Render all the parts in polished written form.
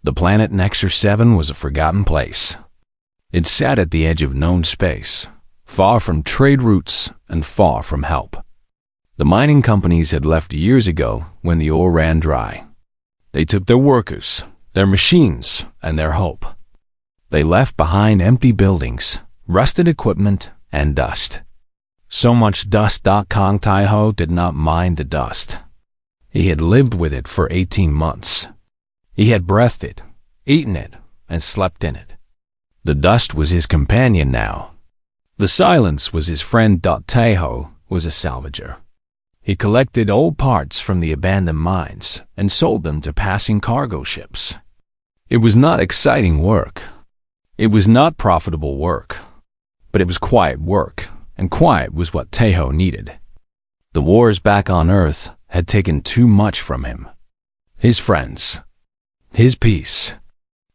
The planet Nexer 7 was a forgotten place. It sat at the edge of known space, far from trade routes and far from help. The mining companies had left years ago when the ore ran dry. They took their workers, their machines, and their hope. They left behind empty buildings, rusted equipment, and dust. So much dust that Kong Taiho did not mind the dust. He had lived with it for 18 months. He had breathed it, eaten it, and slept in it. The dust was his companion now. The silence was his friend. Taiho was a salvager. He collected old parts from the abandoned mines and sold them to passing cargo ships. It was not exciting work. It was not profitable work. But it was quiet work, and quiet was what Taiho needed. The wars back on Earth had taken too much from him. His friends, his peace,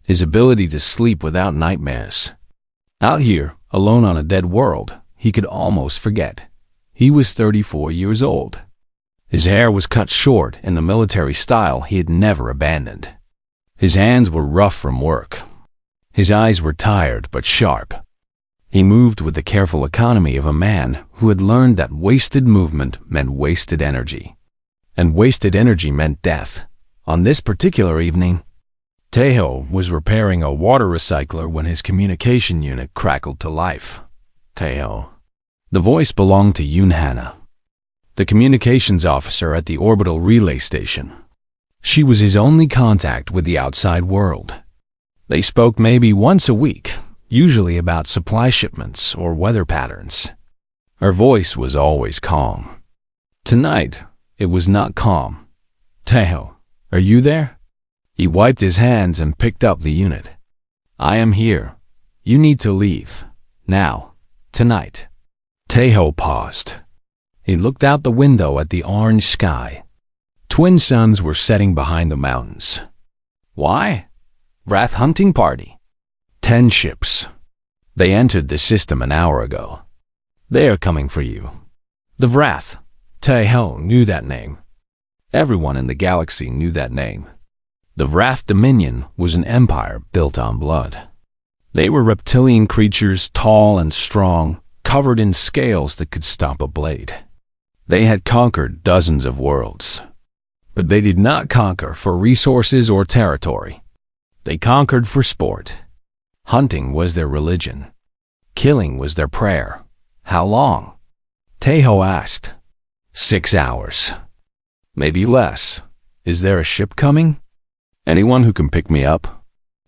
his ability to sleep without nightmares. Out here, alone on a dead world, he could almost forget. He was 34 years old. His hair was cut short in the military style he had never abandoned. His hands were rough from work. His eyes were tired but sharp. He moved with the careful economy of a man who had learned that wasted movement meant wasted energy. And wasted energy meant death. On this particular evening, Taiho was repairing a water recycler when his communication unit crackled to life. Taiho. The voice belonged to Yoon Hana, the communications officer at the orbital relay station. She was his only contact with the outside world. They spoke maybe once a week, usually about supply shipments or weather patterns. Her voice was always calm. Tonight, it was not calm. Taiho, are you there? He wiped his hands and picked up the unit. I am here. You need to leave. Now. Tonight. Taiho paused. He looked out the window at the orange sky. Twin suns were setting behind the mountains. Why? Wrath hunting party. 10 ships. They entered the system an hour ago. They are coming for you. The Wrath. Taiho knew that name. Everyone in the galaxy knew that name. The Wrath Dominion was an empire built on blood. They were reptilian creatures, tall and strong, covered in scales that could stomp a blade. They had conquered dozens of worlds. But they did not conquer for resources or territory. They conquered for sport. Hunting was their religion. Killing was their prayer. How long? Taiho asked. 6 hours. Maybe less. Is there a ship coming? Anyone who can pick me up?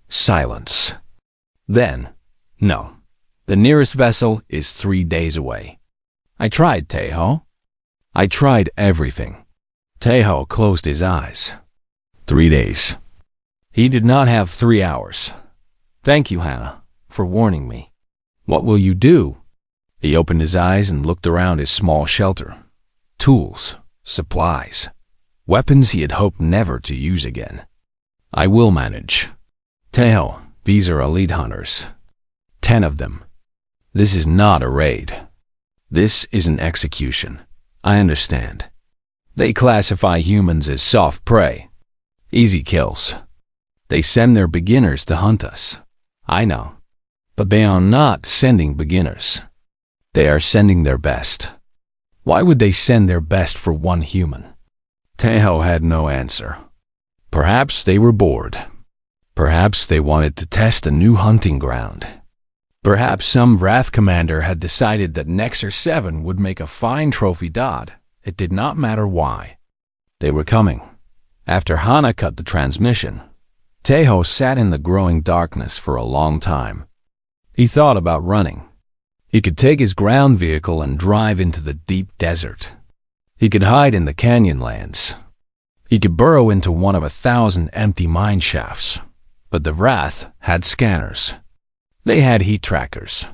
Silence. Then, no. The nearest vessel is 3 days away. I tried, Taiho. I tried everything. Taiho closed his eyes. 3 days. He did not have 3 hours. Thank you, Hannah, for warning me. What will you do? He opened his eyes and looked around his small shelter. Tools, supplies, weapons he had hoped never to use again. I will manage. Taiho, these are elite hunters. 10 of them. This is not a raid. This is an execution. I understand. They classify humans as soft prey. Easy kills. They send their beginners to hunt us. I know. But they are not sending beginners. They are sending their best. Why would they send their best for one human? Taiho had no answer. Perhaps they were bored. Perhaps they wanted to test a new hunting ground. Perhaps some Wrath commander had decided that Nexer 7 would make a fine trophy dot. It did not matter why. They were coming. After Hana cut the transmission, Taiho sat in the growing darkness for a long time. He thought about running. He could take his ground vehicle and drive into the deep desert. He could hide in the canyon lands. He could burrow into one of 1,000 empty mine shafts. But the Wrath had scanners. They had heat trackers.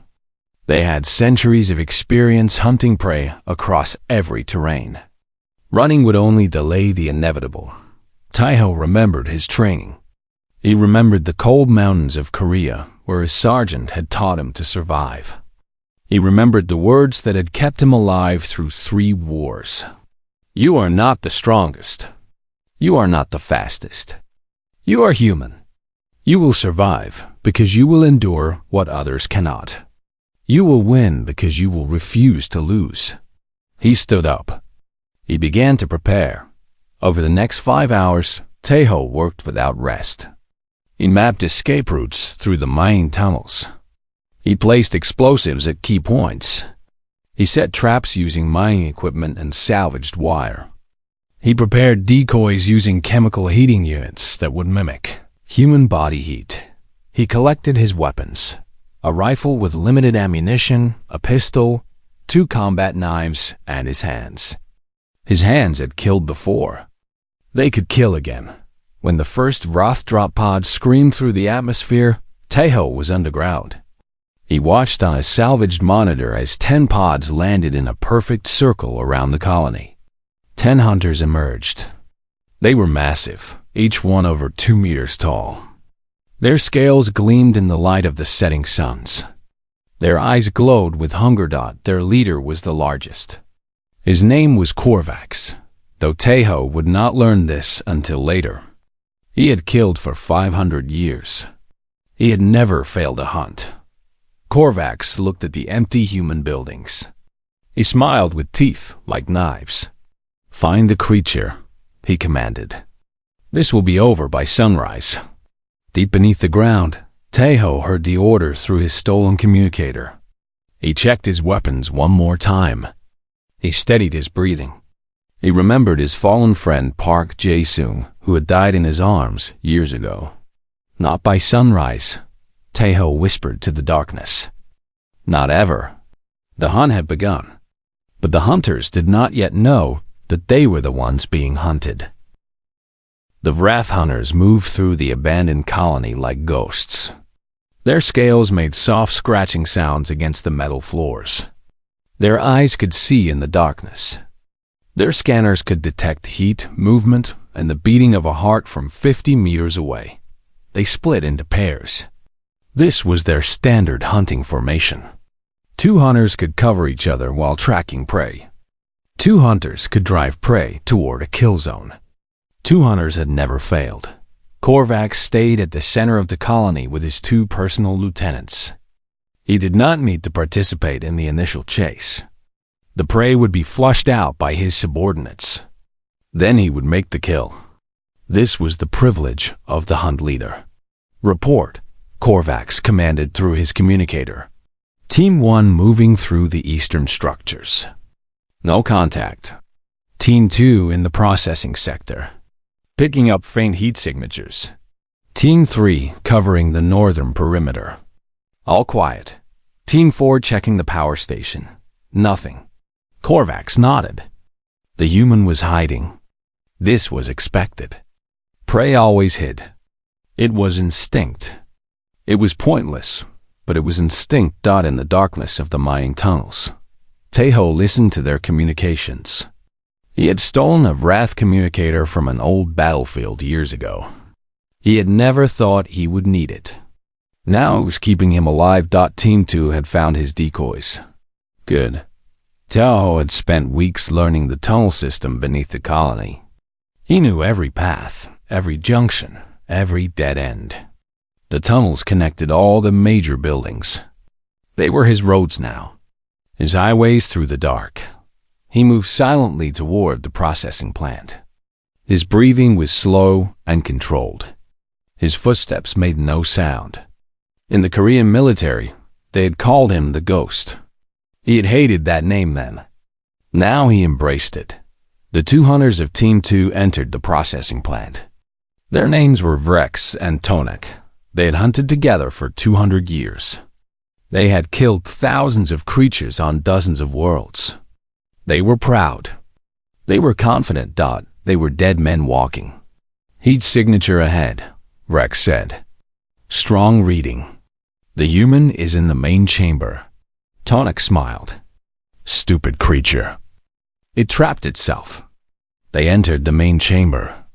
They had centuries of experience hunting prey across every terrain. Running would only delay the inevitable. Taiho remembered his training. He remembered the cold mountains of Korea, where his sergeant had taught him to survive. He remembered the words that had kept him alive through 3 wars. You are not the strongest. You are not the fastest. You are human. You will survive because you will endure what others cannot. You will win because you will refuse to lose. He stood up. He began to prepare. Over the next 5 hours, Tejo worked without rest. He mapped escape routes through the mining tunnels. He placed explosives at key points. He set traps using mining equipment and salvaged wire. He prepared decoys using chemical heating units that would mimic human body heat. He collected his weapons: a rifle with limited ammunition, a pistol, 2 combat knives, and his hands. His hands had killed before. They could kill again. When the first Roth drop pod screamed through the atmosphere, Tejo was underground. He watched on a salvaged monitor as 10 pods landed in a perfect circle around the colony. 10 hunters emerged. They were massive, each one over 2 meters tall. Their scales gleamed in the light of the setting suns. Their eyes glowed with hunger. Their leader was the largest. His name was Korvax, though Tejo would not learn this until later. He had killed for 500 years. He had never failed a hunt. Korvax looked at the empty human buildings. He smiled with teeth like knives. "Find the creature," he commanded. "This will be over by sunrise." Deep beneath the ground, Tejo heard the order through his stolen communicator. He checked his weapons one more time. He steadied his breathing. He remembered his fallen friend Park Jae-sung, who had died in his arms years ago. "Not by sunrise," Tejo whispered to the darkness. "Not ever." The hunt had begun, but the hunters did not yet know that they were the ones being hunted. The Wrath hunters moved through the abandoned colony like ghosts. Their scales made soft scratching sounds against the metal floors. Their eyes could see in the darkness. Their scanners could detect heat, movement, and the beating of a heart from 50 meters away. They split into pairs. This was their standard hunting formation. 2 hunters could cover each other while tracking prey. 2 hunters could drive prey toward a kill zone. 2 hunters had never failed. Korvax stayed at the center of the colony with his 2 personal lieutenants. He did not need to participate in the initial chase. The prey would be flushed out by his subordinates. Then he would make the kill. This was the privilege of the hunt leader. "Report," Korvax commanded through his communicator. "Team 1 moving through the eastern structures. No contact. Team 2 in the processing sector, picking up faint heat signatures. Team 3 covering the northern perimeter. All quiet. Team 4 checking the power station. Nothing." Korvax nodded. The human was hiding. This was expected. Prey always hid. It was instinct. It was pointless, but it was instinct. In the darkness of the mining tunnels, Tejo listened to their communications. He had stolen a Wrath communicator from an old battlefield years ago. He had never thought he would need it. Now it was keeping him alive. Team 2 had found his decoys. Good. Tejo had spent weeks learning the tunnel system beneath the colony. He knew every path, every junction, every dead end. The tunnels connected all the major buildings. They were his roads now, his highways through the dark. He moved silently toward the processing plant. His breathing was slow and controlled. His footsteps made no sound. In the Korean military, they had called him the Ghost. He had hated that name then. Now he embraced it. The 2 hunters of Team 2 entered the processing plant. Their names were Vrex and Tonek. They had hunted together for 200 years. They had killed thousands of creatures on dozens of worlds. They were proud. They were confident. They were dead men walking. "Heat signature ahead," Rex said. "Strong reading. The human is in the main chamber." Tonek smiled. "Stupid creature." It trapped itself. They entered the main chamber.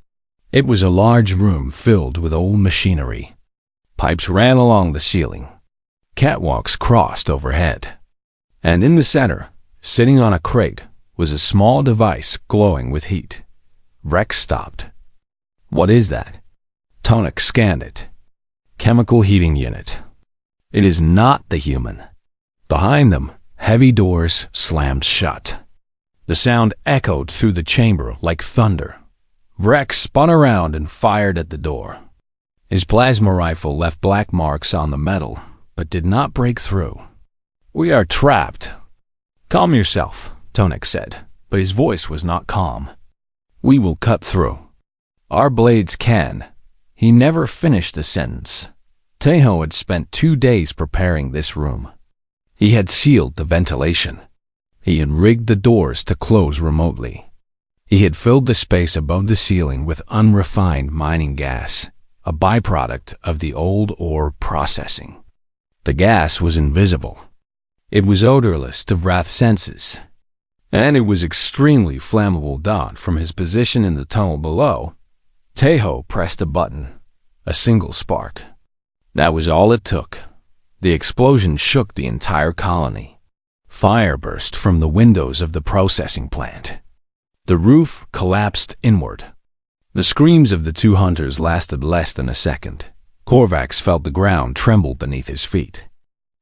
It was a large room filled with old machinery. Pipes ran along the ceiling. Catwalks crossed overhead. And in the center, sitting on a crate, was a small device glowing with heat. Rex stopped. "What is that?" Tonek scanned it. chemical heating unit. It is not the human. Behind them, heavy doors slammed shut. The sound echoed through the chamber like thunder. Vrex spun around and fired at the door. His plasma rifle left black marks on the metal, but did not break through. "We are trapped." "Calm yourself," Tonek said, but his voice was not calm. "We will cut through. Our blades can." He never finished the sentence. Tejo had spent 2 days preparing this room. He had sealed the ventilation. He had rigged the doors to close remotely. He had filled the space above the ceiling with unrefined mining gas, a byproduct of the old ore processing. The gas was invisible. It was odorless to Vrath's senses, and it was extremely flammable. From his position in the tunnel below, Tejo pressed a button. A single spark. That was all it took. The explosion shook the entire colony. Fire burst from the windows of the processing plant. The roof collapsed inward. The screams of the 2 hunters lasted less than a second. Korvax felt the ground tremble beneath his feet.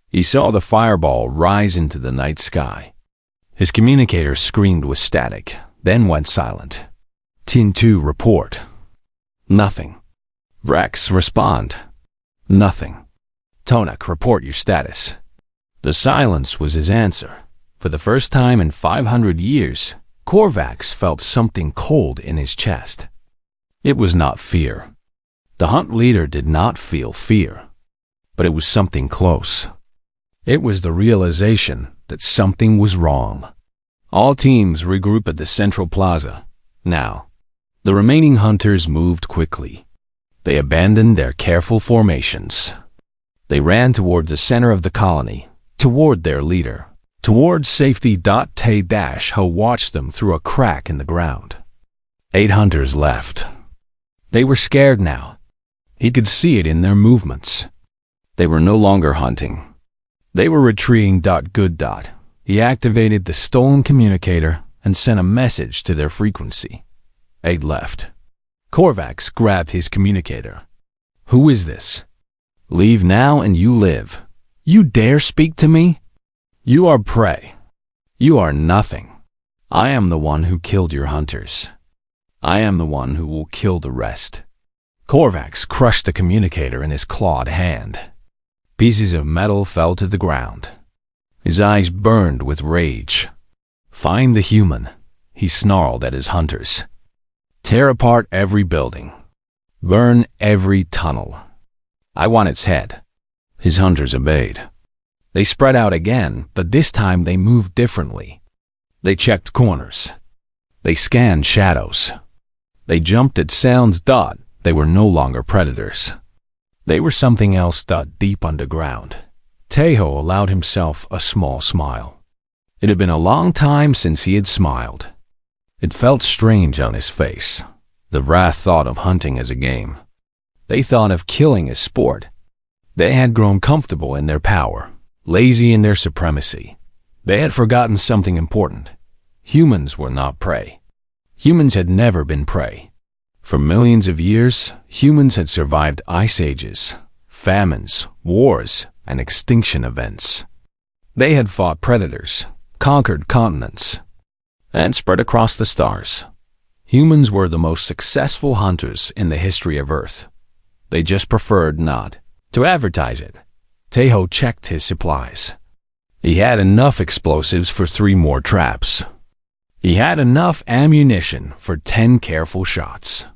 He saw the fireball rise into the night sky. His communicator screamed with static, then went silent. "Tin 2 report." "Nothing." "Vrex, respond." "Nothing." "Tonek, report your status." The silence was his answer. For the first time in 500 years, Korvax felt something cold in his chest. It was not fear. The hunt leader did not feel fear, but it was something close. It was the realization that something was wrong. All teams regroup at the central plaza. Now, the remaining hunters moved quickly. They abandoned their careful formations. They ran toward the center of the colony, toward their leader, toward safety. Te-Ho watched them through a crack in the ground. 8 hunters left. They were scared now. He could see it in their movements. They were no longer hunting. They were retreating. Good. He activated the stolen communicator and sent a message to their frequency. 8 left. Korvax grabbed his communicator. "Who is this?" "Leave now and you live." "You dare speak to me?" "You are prey. You are nothing. I am the one who killed your hunters. I am the one who will kill the rest." Korvax crushed the communicator in his clawed hand. Pieces of metal fell to the ground. His eyes burned with rage. "Find the human," he snarled at his hunters. "Tear apart every building. Burn every tunnel. I want its head." His hunters obeyed. They spread out again, but this time they moved differently. They checked corners. They scanned shadows. They jumped at sounds. They were no longer predators. They were something else. Deep underground. Tejo allowed himself a small smile. It had been a long time since he had smiled. It felt strange on his face. The Vrath thought of hunting as a game. They thought of killing as sport. They had grown comfortable in their power, lazy in their supremacy. They had forgotten something important. Humans were not prey. Humans had never been prey. For millions of years, humans had survived ice ages, famines, wars, and extinction events. They had fought predators, conquered continents, and spread across the stars. Humans were the most successful hunters in the history of Earth. They just preferred not to advertise it. Tejo checked his supplies. He had enough explosives for 3 more traps. He had enough ammunition for 10 careful shots.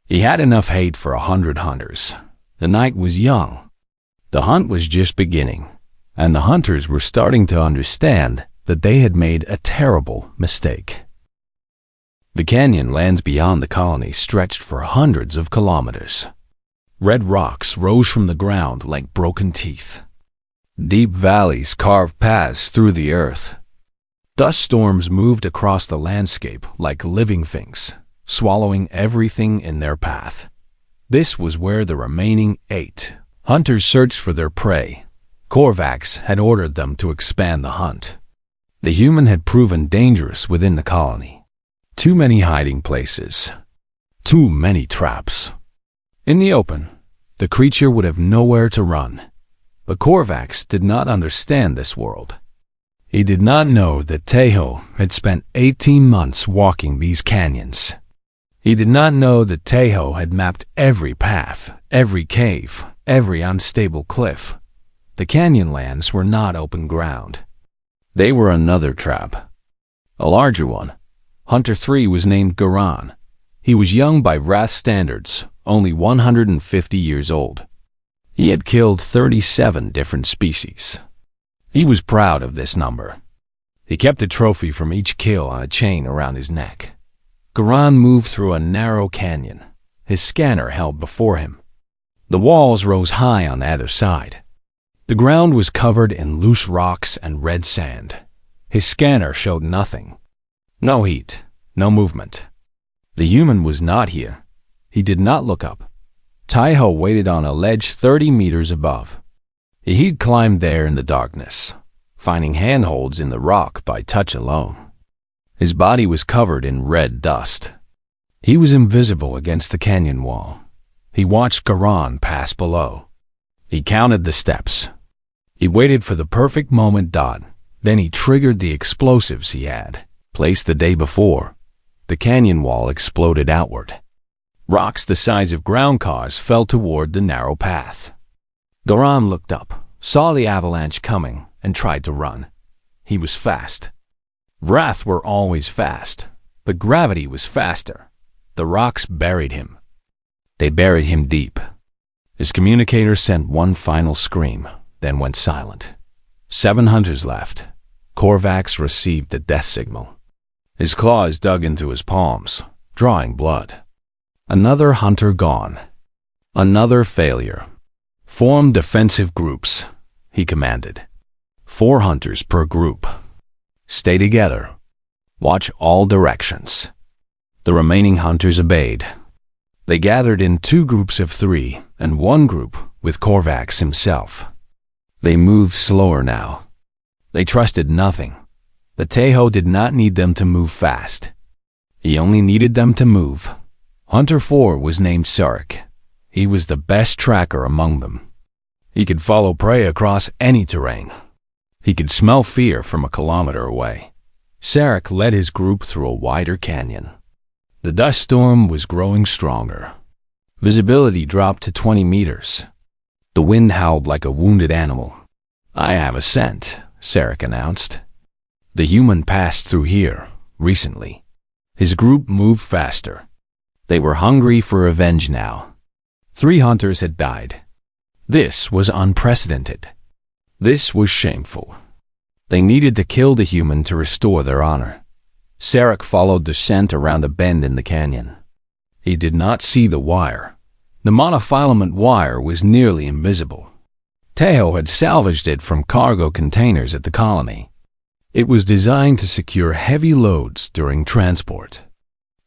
He had enough hate for 100 hunters. The night was young. The hunt was just beginning, and the hunters were starting to understand that they had made a terrible mistake. The canyon lands beyond the colony stretched for hundreds of kilometers. Red rocks rose from the ground like broken teeth. Deep valleys carved paths through the earth. Dust storms moved across the landscape like living things, swallowing everything in their path. This was where the remaining 8 hunters searched for their prey. Korvax had ordered them to expand the hunt. The human had proven dangerous within the colony. Too many hiding places. Too many traps. In the open, the creature would have nowhere to run. But Korvax did not understand this world. He did not know that Tejo had spent 18 months walking these canyons. He did not know that Tejo had mapped every path, every cave, every unstable cliff. The Canyonlands were not open ground. They were another trap. A larger one. Hunter 3 was named Garan. He was young by Wrath standards, only 150 years old. He had killed 37 different species. He was proud of this number. He kept a trophy from each kill on a chain around his neck. Garan moved through a narrow canyon, his scanner held before him. The walls rose high on either side. The ground was covered in loose rocks and red sand. His scanner showed nothing. No heat, no movement. The human was not here. He did not look up. Tejo waited on a ledge 30 meters above. He'd climbed there in the darkness, finding handholds in the rock by touch alone. His body was covered in red dust. He was invisible against the canyon wall. He watched Garan pass below. He counted the steps. He waited for the perfect moment. Then he triggered the explosives he had placed the day before. The canyon wall exploded outward. Rocks the size of ground cars fell toward the narrow path. Garan looked up, saw the avalanche coming, and tried to run. He was fast. Wrath were always fast, but gravity was faster. The rocks buried him. They buried him deep. His communicator sent one final scream, then went silent. 7 hunters left. Korvax received the death signal. His claws dug into his palms, drawing blood. Another hunter gone. Another failure. Form defensive groups, he commanded. 4 hunters per group. Stay together. Watch all directions. The remaining hunters obeyed. They gathered in 2 groups of 3 and 1 group with Korvax himself. They moved slower now. They trusted nothing. The Tejo did not need them to move fast. He only needed them to move. Hunter 4 was named Sarek. He was the best tracker among them. He could follow prey across any terrain. He could smell fear from a kilometer away. Sarek led his group through a wider canyon. The dust storm was growing stronger. Visibility dropped to 20 meters. The wind howled like a wounded animal. "I have a scent," Sarek announced. "The human passed through here, recently." His group moved faster. They were hungry for revenge now. 3 hunters had died. This was unprecedented. This was shameful. They needed to kill the human to restore their honor. Sarek followed the scent around a bend in the canyon. He did not see the wire. The monofilament wire was nearly invisible. Tejo had salvaged it from cargo containers at the colony. It was designed to secure heavy loads during transport.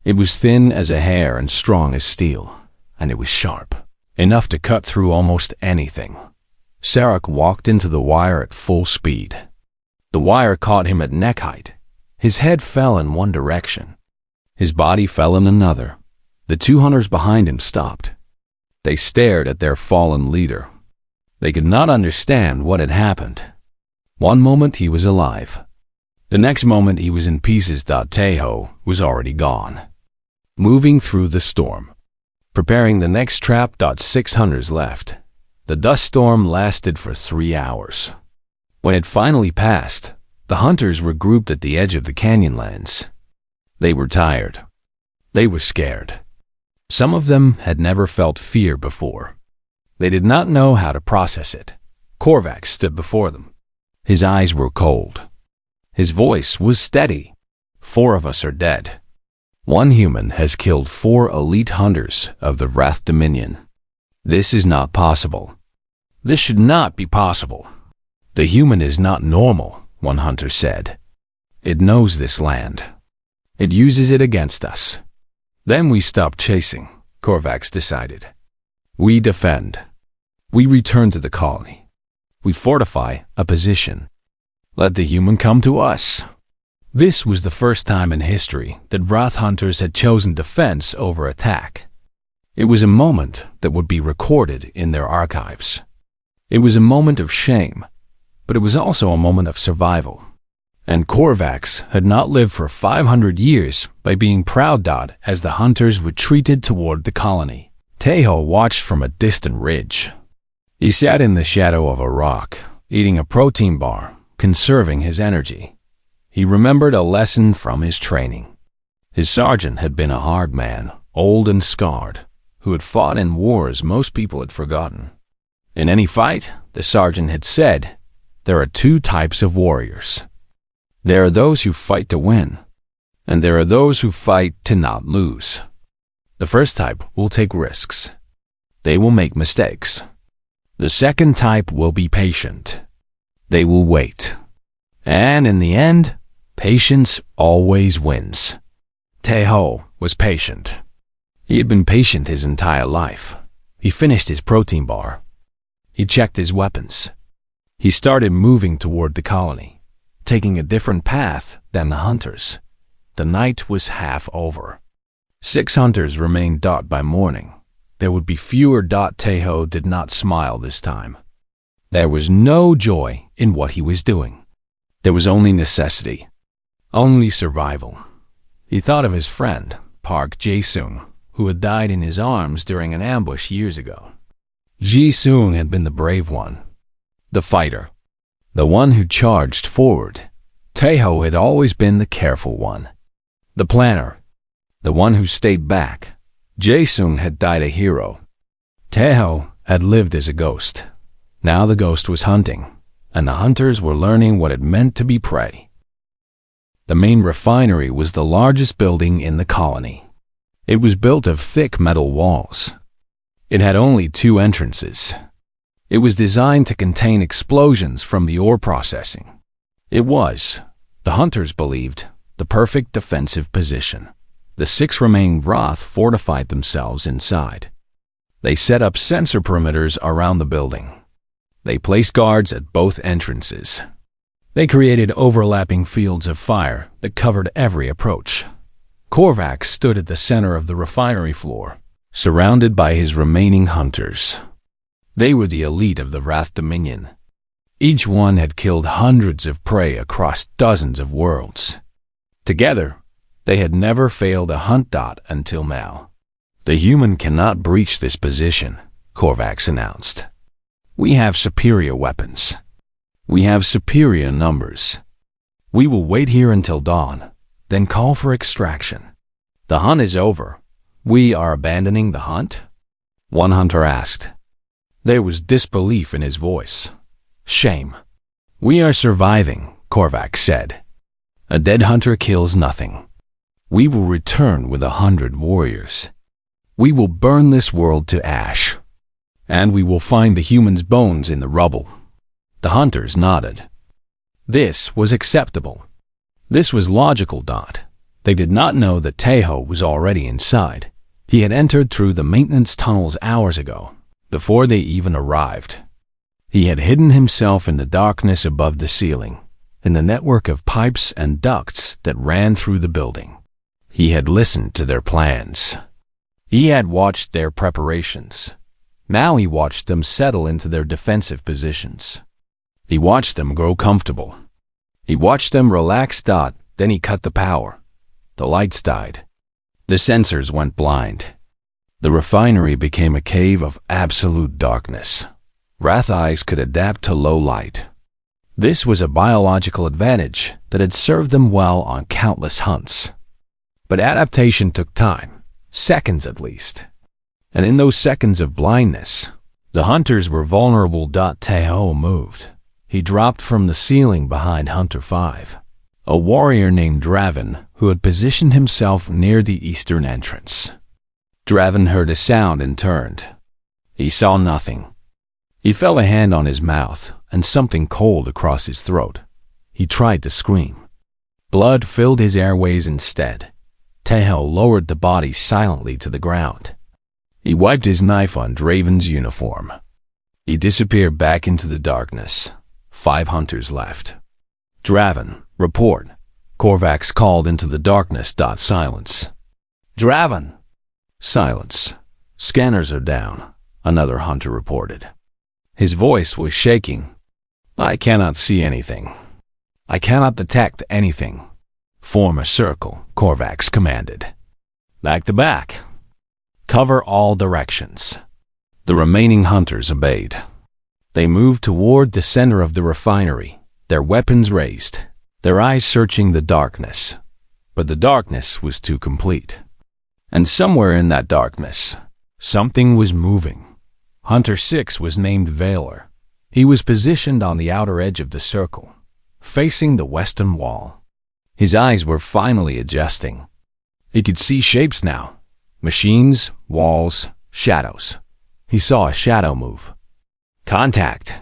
It was thin as a hair and strong as steel, and it was sharp, enough to cut through almost anything. Sarek walked into the wire at full speed. The wire caught him at neck height. His head fell in one direction. His body fell in another. The 2 hunters behind him stopped. They stared at their fallen leader. They could not understand what had happened. One moment he was alive. The next moment he was in pieces. Tejo was already gone. Moving through the storm. Preparing the next trap. 6 hunters left. The dust storm lasted for 3 hours. When it finally passed, the hunters regrouped at the edge of the Canyonlands. They were tired. They were scared. Some of them had never felt fear before. They did not know how to process it. Korvax stood before them. His eyes were cold. His voice was steady. 4 of us are dead. 1 human has killed 4 elite hunters of the Wrath Dominion. This is not possible. This should not be possible. The human is not normal, one hunter said. It knows this land. It uses it against us. Then we stop chasing, Korvax decided. We defend. We return to the colony. We fortify a position. Let the human come to us. This was the first time in history that Wrath hunters had chosen defense over attack. It was a moment that would be recorded in their archives. It was a moment of shame, but it was also a moment of survival. And Korvax had not lived for 500 years by being proud as the hunters retreated toward the colony. Tejo watched from a distant ridge. He sat in the shadow of a rock, eating a protein bar, conserving his energy. He remembered a lesson from his training. His sergeant had been a hard man, old and scarred, who had fought in wars most people had forgotten. In any fight, the sergeant had said, there are two types of warriors. There are those who fight to win, and there are those who fight to not lose. The first type will take risks. They will make mistakes. The second type will be patient. They will wait. And in the end, patience always wins. Tejo was patient. He had been patient his entire life. He finished his protein bar. He checked his weapons. He started moving toward the colony, taking a different path than the hunters. The night was half over. 6 hunters remained by morning. There would be fewer. Tejo did not smile this time. There was no joy in what he was doing. There was only necessity, only survival. He thought of his friend, Park Jae-sung, who had died in his arms during an ambush years ago. Jae-sung had been the brave one, the fighter, the one who charged forward. Tejo had always been the careful one, the planner, the one who stayed back. Jae-sung had died a hero. Tejo had lived as a ghost. Now the ghost was hunting, and the hunters were learning what it meant to be prey. The main refinery was the largest building in the colony. It was built of thick metal walls. It had only 2 entrances. It was designed to contain explosions from the ore processing. It was, the hunters believed, the perfect defensive position. The 6 remaining Vroth fortified themselves inside. They set up sensor perimeters around the building. They placed guards at both entrances. They created overlapping fields of fire that covered every approach. Korvax stood at the center of the refinery floor, surrounded by his remaining hunters. They were the elite of the Wrath Dominion. Each one had killed hundreds of prey across dozens of worlds. Together, they had never failed a hunt. Until now. The human cannot breach this position, Korvax announced. We have superior weapons. We have superior numbers. We will wait here until dawn, then call for extraction. The hunt is over. We are abandoning the hunt? One hunter asked. There was disbelief in his voice. Shame. We are surviving, Korvax said. A dead hunter kills nothing. We will return with 100 warriors. We will burn this world to ash. And we will find the humans' bones in the rubble. The hunters nodded. This was acceptable. This was logical. They did not know that Tejo was already inside. He had entered through the maintenance tunnels hours ago, before they even arrived. He had hidden himself in the darkness above the ceiling, in the network of pipes and ducts that ran through the building. He had listened to their plans. He had watched their preparations. Now he watched them settle into their defensive positions. He watched them grow comfortable. He watched them relax. Then he cut the power. The lights died. The sensors went blind. The refinery became a cave of absolute darkness. Wrath eyes could adapt to low light. This was a biological advantage that had served them well on countless hunts. But adaptation took time, seconds at least. And in those seconds of blindness, the hunters were vulnerable. Tejo moved. He dropped from the ceiling behind Hunter 5, a warrior named Draven who had positioned himself near the eastern entrance. Draven heard a sound and turned. He saw nothing. He felt a hand on his mouth and something cold across his throat. He tried to scream. Blood filled his airways instead. Tejo lowered the body silently to the ground. He wiped his knife on Draven's uniform. He disappeared back into the darkness. 5 hunters left. Draven, report. Korvax called into the darkness. Silence. Draven. Silence. Scanners are down, another hunter reported. His voice was shaking. I cannot see anything. I cannot detect anything. Form a circle, Korvax commanded. Back to back. Cover all directions. The remaining hunters obeyed. They moved toward the center of the refinery, their weapons raised, their eyes searching the darkness. But the darkness was too complete. And somewhere in that darkness, something was moving. Hunter 6 was named Valor. He was positioned on the outer edge of the circle, facing the western wall. His eyes were finally adjusting. He could see shapes now. Machines, walls, shadows. He saw a shadow move. Contact!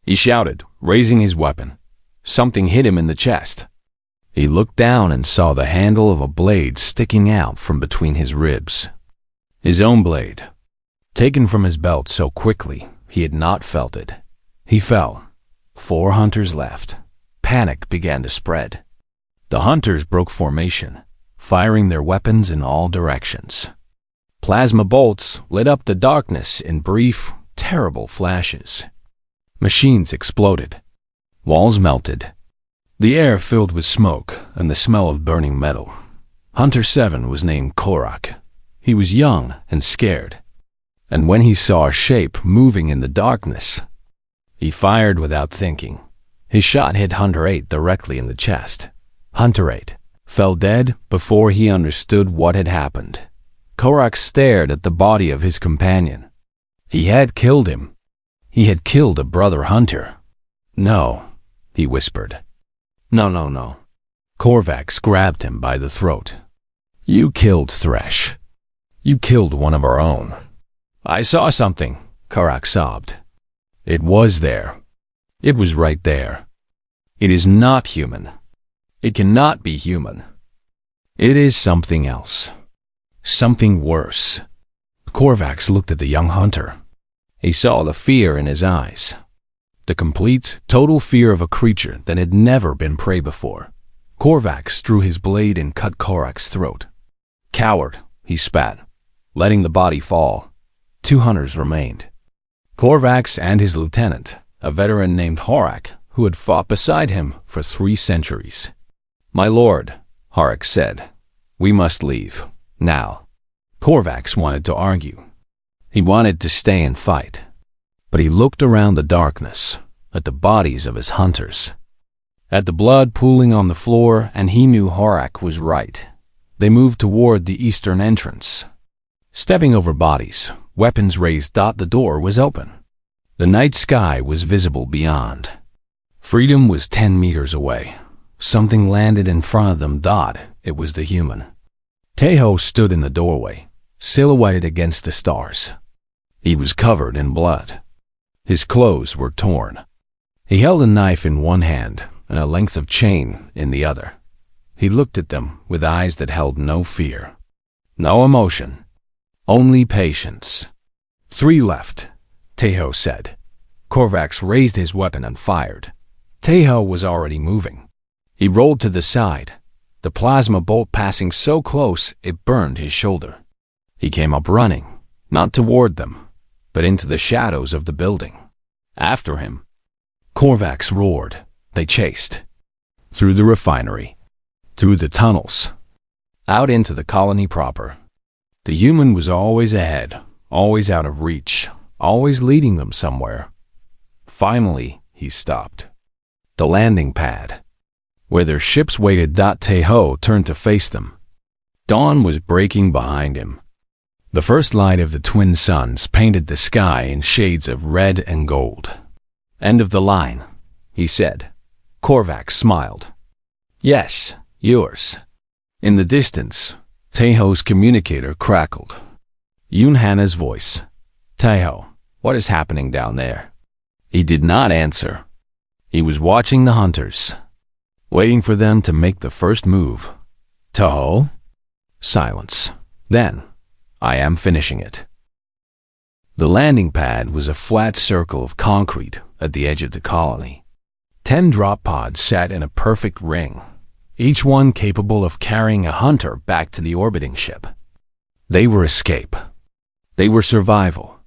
He shouted, raising his weapon. Something hit him in the chest. He looked down and saw the handle of a blade sticking out from between his ribs. His own blade. Taken from his belt so quickly, he had not felt it. He fell. 4 hunters left. Panic began to spread. The hunters broke formation, firing their weapons in all directions. Plasma bolts lit up the darkness in brief, terrible flashes. Machines exploded. Walls melted. The air filled with smoke and the smell of burning metal. Hunter 7 was named Korak. He was young and scared. And when he saw a shape moving in the darkness, he fired without thinking. His shot hit Hunter 8 directly in the chest. Hunter 8 fell dead before he understood what had happened. Korak stared at the body of his companion. He had killed him. He had killed a brother hunter. No, he whispered. No. Korvax grabbed him by the throat. You killed Thresh. You killed one of our own. I saw something, Korak sobbed. It was there. It was right there. It is not human. It cannot be human. It is something else. Something worse. Korvax looked at the young hunter. He saw the fear in his eyes. The complete, total fear of a creature that had never been prey before. Korvax drew his blade and cut Korak's throat. Coward, he spat, letting the body fall. 2 hunters remained. Korvax and his lieutenant, a veteran named Horak, who had fought beside him for 3 centuries. My lord, Horak said, we must leave, now. Korvax wanted to argue. He wanted to stay and fight. But he looked around the darkness, at the bodies of his hunters, at the blood pooling on the floor, and he knew Horak was right. They moved toward the eastern entrance. Stepping over bodies, weapons raised. The door was open. The night sky was visible beyond. Freedom was 10 meters away. Something landed in front of them. It was the human. Tejo stood in the doorway, silhouetted against the stars. He was covered in blood. His clothes were torn. He held a knife in one hand and a length of chain in the other. He looked at them with eyes that held no fear, no emotion, only patience. 3 left, Tejo said. Korvax raised his weapon and fired. Tejo was already moving. He rolled to the side, the plasma bolt passing so close it burned his shoulder. He came up running, not toward them, but into the shadows of the building. After him. Korvax roared. They chased. Through the refinery. Through the tunnels. Out into the colony proper. The human was always ahead, always out of reach, always leading them somewhere. Finally, he stopped. The landing pad. Where their ships waited. Tejo turned to face them. Dawn was breaking behind him. The first light of the twin suns painted the sky in shades of red and gold. End of the line, he said. Korvax smiled. Yes, yours. In the distance, Tejo's communicator crackled. Yunhana's voice. Tejo, what is happening down there? He did not answer. He was watching the hunters, waiting for them to make the first move. Tejo? Silence. Then, I am finishing it. The landing pad was a flat circle of concrete at the edge of the colony. 10 drop pods sat in a perfect ring, each one capable of carrying a hunter back to the orbiting ship. They were escape. They were survival.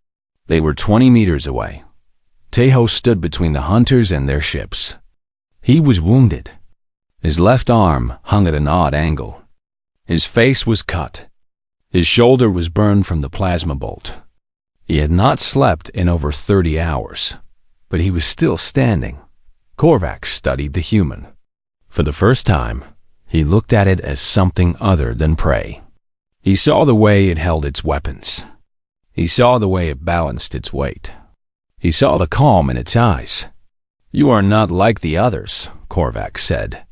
They were 20 meters away. Tejo stood between the hunters and their ships. He was wounded. His left arm hung at an odd angle. His face was cut. His shoulder was burned from the plasma bolt. He had not slept in over 30 hours, but he was still standing. Korvax studied the human. For the first time, he looked at it as something other than prey. He saw the way it held its weapons. He saw the way it balanced its weight. He saw the calm in its eyes. "You are not like the others," Korvax said.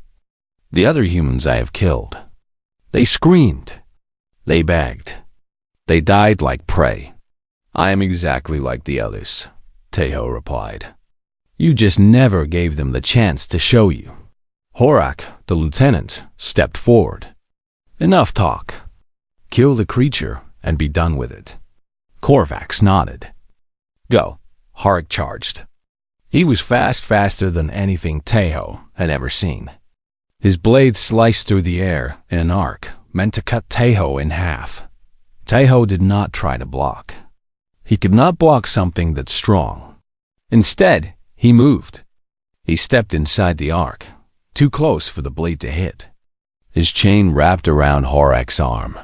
"The other humans I have killed. They screamed. They begged. They died like prey. I am exactly like the others," Tejo replied. "You just never gave them the chance to show you." Horak, the lieutenant, stepped forward. "Enough talk. Kill the creature and be done with it." Korvax nodded. "Go," Horak charged. He was faster than anything Tejo had ever seen. His blade sliced through the air in an arc meant to cut Tejo in half. Tejo did not try to block. He could not block something that's strong. Instead, he moved. He stepped inside the arc, too close for the blade to hit. His chain wrapped around Horak's arm.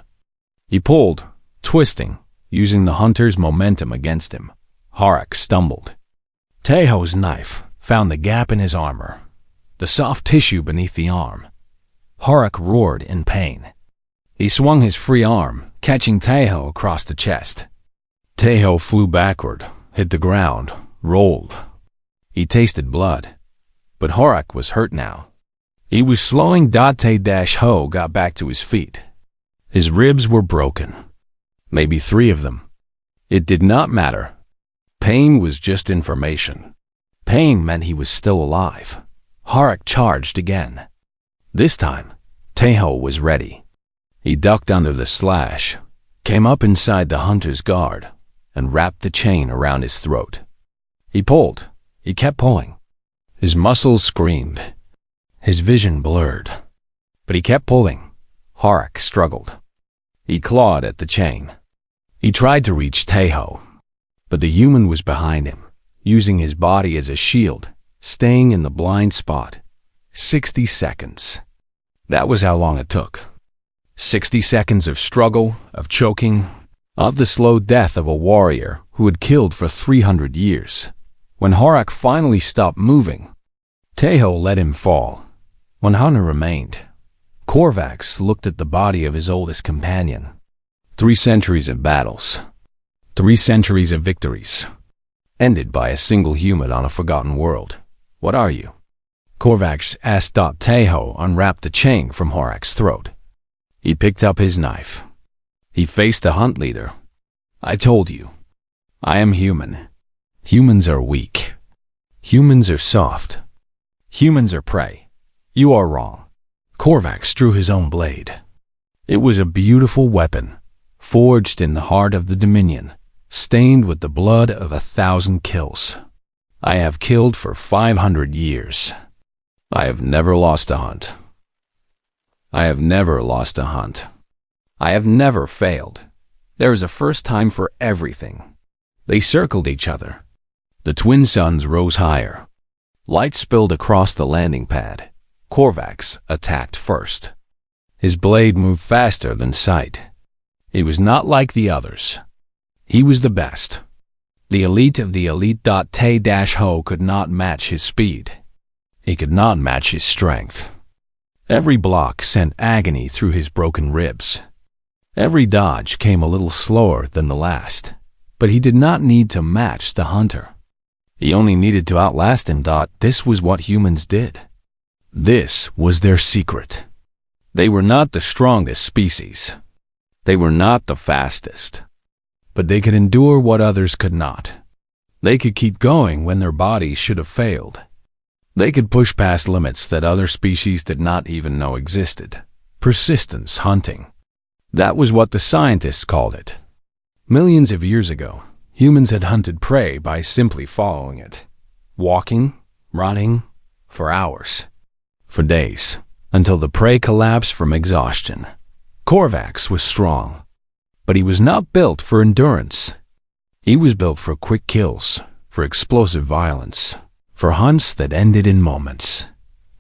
He pulled, twisting, using the hunter's momentum against him. Horak stumbled. Tejo's knife found the gap in his armor, the soft tissue beneath the arm. Horak roared in pain. He swung his free arm, catching Tejo across the chest. Tejo flew backward, hit the ground, rolled. He tasted blood, but Horak was hurt now. He was slowing. Tejo got back to his feet. His ribs were broken. Maybe 3 of them. It did not matter. Pain was just information. Pain meant he was still alive. Horak charged again. This time, Tejo was ready. He ducked under the slash, came up inside the hunter's guard, and wrapped the chain around his throat. He pulled. He kept pulling. His muscles screamed. His vision blurred. But he kept pulling. Horak struggled. He clawed at the chain. He tried to reach Tejo, but the human was behind him, using his body as a shield, staying in the blind spot. 60 seconds. That was how long it took. 60 seconds of struggle, of choking, of the slow death of a warrior who had killed for 300 years. When Horak finally stopped moving, Tejo let him fall. When Hunter remained, Korvax looked at the body of his oldest companion. 3 centuries of battles. 3 centuries of victories. Ended by a single human on a forgotten world. "What are you?" Korvax asked. Tejo unwrapped the chain from Horak's throat. He picked up his knife. He faced the hunt leader. "I told you. I am human. Humans are weak. Humans are soft. Humans are prey. You are wrong." Korvax drew his own blade. It was a beautiful weapon, forged in the heart of the Dominion, stained with the blood of 1,000 kills. "I have killed for 500 years. I have never lost a hunt. I have never lost a hunt. I have never failed. There is a first time for everything." They circled each other. The twin suns rose higher. Light spilled across the landing pad. Korvax attacked first. His blade moved faster than sight. He was not like the others. He was the best. The elite of the elite. Tejo could not match his speed. He could not match his strength. Every block sent agony through his broken ribs. Every dodge came a little slower than the last, but he did not need to match the hunter. He only needed to outlast him. This was what humans did. This was their secret. They were not the strongest species. They were not the fastest. But they could endure what others could not. They could keep going when their bodies should have failed. They could push past limits that other species did not even know existed. Persistence hunting. That was what the scientists called it. Millions of years ago, humans had hunted prey by simply following it. Walking, running, for hours. For days, until the prey collapsed from exhaustion. Korvax was strong. But he was not built for endurance. He was built for quick kills, for explosive violence, for hunts that ended in moments.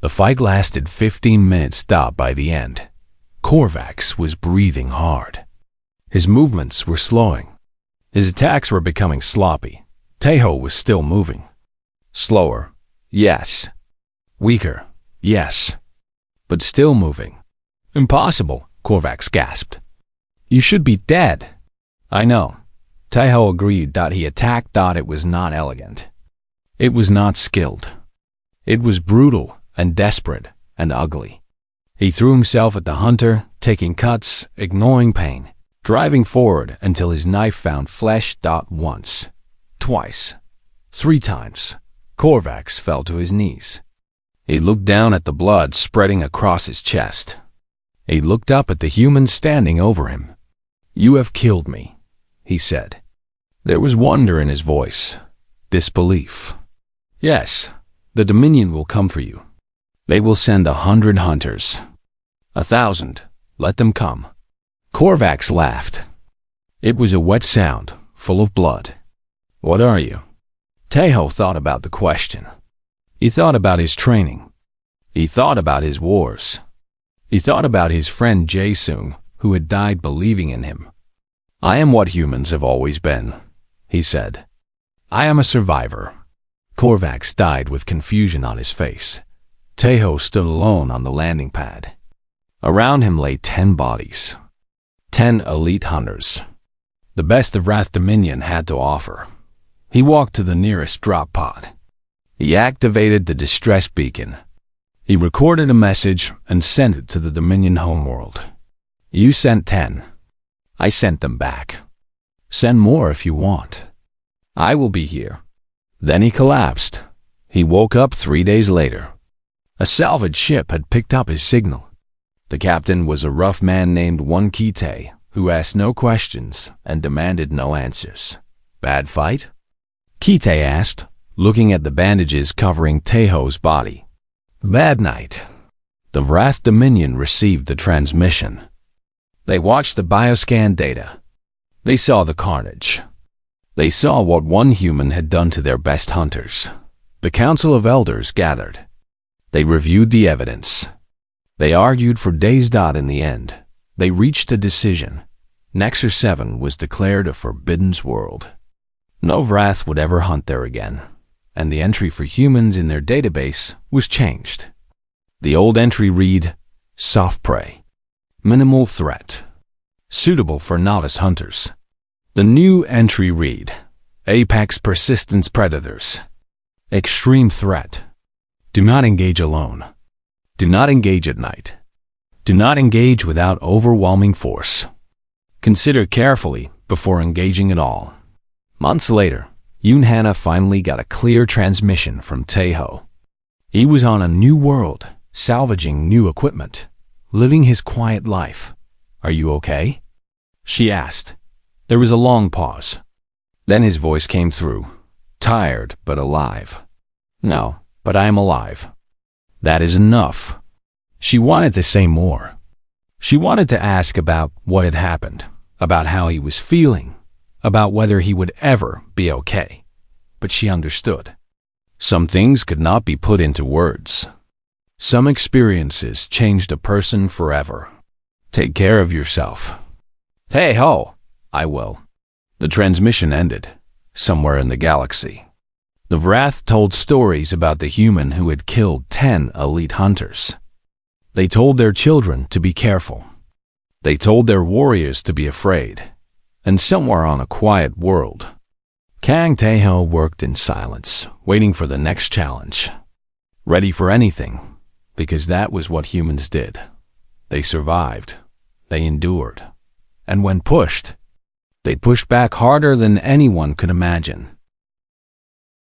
The fight lasted 15 minutes by the end. Korvax was breathing hard. His movements were slowing. His attacks were becoming sloppy. Tejo was still moving. Slower, yes. Weaker, yes. But still moving. Impossible, Korvax gasped. You should be dead. I know. Tejo agreed. He attacked. It was not elegant. It was not skilled. It was brutal and desperate and ugly. He threw himself at the hunter, taking cuts, ignoring pain, driving forward until his knife found flesh. Once, twice, 3 times, Korvax fell to his knees. He looked down at the blood spreading across his chest. He looked up at the human standing over him. You have killed me, he said. There was wonder in his voice, disbelief. Yes, the Dominion will come for you. They will send 100 hunters. 1,000, let them come. Korvax laughed. It was a wet sound, full of blood. What are you? Tejo thought about the question. He thought about his training. He thought about his wars. He thought about his friend Jae-sung, who had died believing in him. I am what humans have always been, he said. I am a survivor. Korvax died with confusion on his face. Tejo stood alone on the landing pad. Around him lay 10 bodies. 10 elite hunters. The best of Wrath Dominion had to offer. He walked to the nearest drop pod. He activated the distress beacon. He recorded a message and sent it to the Dominion homeworld. You sent 10. I sent them back. Send more if you want. I will be here. Then he collapsed. He woke up 3 days later. A salvage ship had picked up his signal. The captain was a rough man named One Kite, who asked no questions and demanded no answers. Bad fight? Kite asked, looking at the bandages covering Tejo's body. Bad night. The Wrath Dominion received the transmission. They watched the bioscan data. They saw the carnage. They saw what one human had done to their best hunters. The Council of Elders gathered. They reviewed the evidence. They argued for days. In the end, they reached a decision. Nexus 7 was declared a forbidden world. No Wrath would ever hunt there again, and the entry for humans in their database was changed. The old entry read, Soft Prey, Minimal Threat, Suitable for Novice Hunters. The new entry read, Apex Persistence Predators, Extreme Threat. Do not engage alone. Do not engage at night. Do not engage without overwhelming force. Consider carefully before engaging at all. Months later, Yoon-hana finally got a clear transmission from Tejo. He was on a new world, salvaging new equipment, living his quiet life. Are you okay? She asked. There was a long pause. Then his voice came through, tired but alive. No, but I am alive. That is enough. She wanted to say more. She wanted to ask about what had happened, about how he was feeling, about whether he would ever be okay. But she understood. Some things could not be put into words. Some experiences changed a person forever. Take care of yourself. Hey ho, I will. The transmission ended, somewhere in the galaxy. The Wrath told stories about the human who had killed 10 elite hunters. They told their children to be careful. They told their warriors to be afraid. And somewhere on a quiet world, Kang Tejo worked in silence, waiting for the next challenge. Ready for anything, because that was what humans did. They survived. They endured. And when pushed, they pushed back harder than anyone could imagine.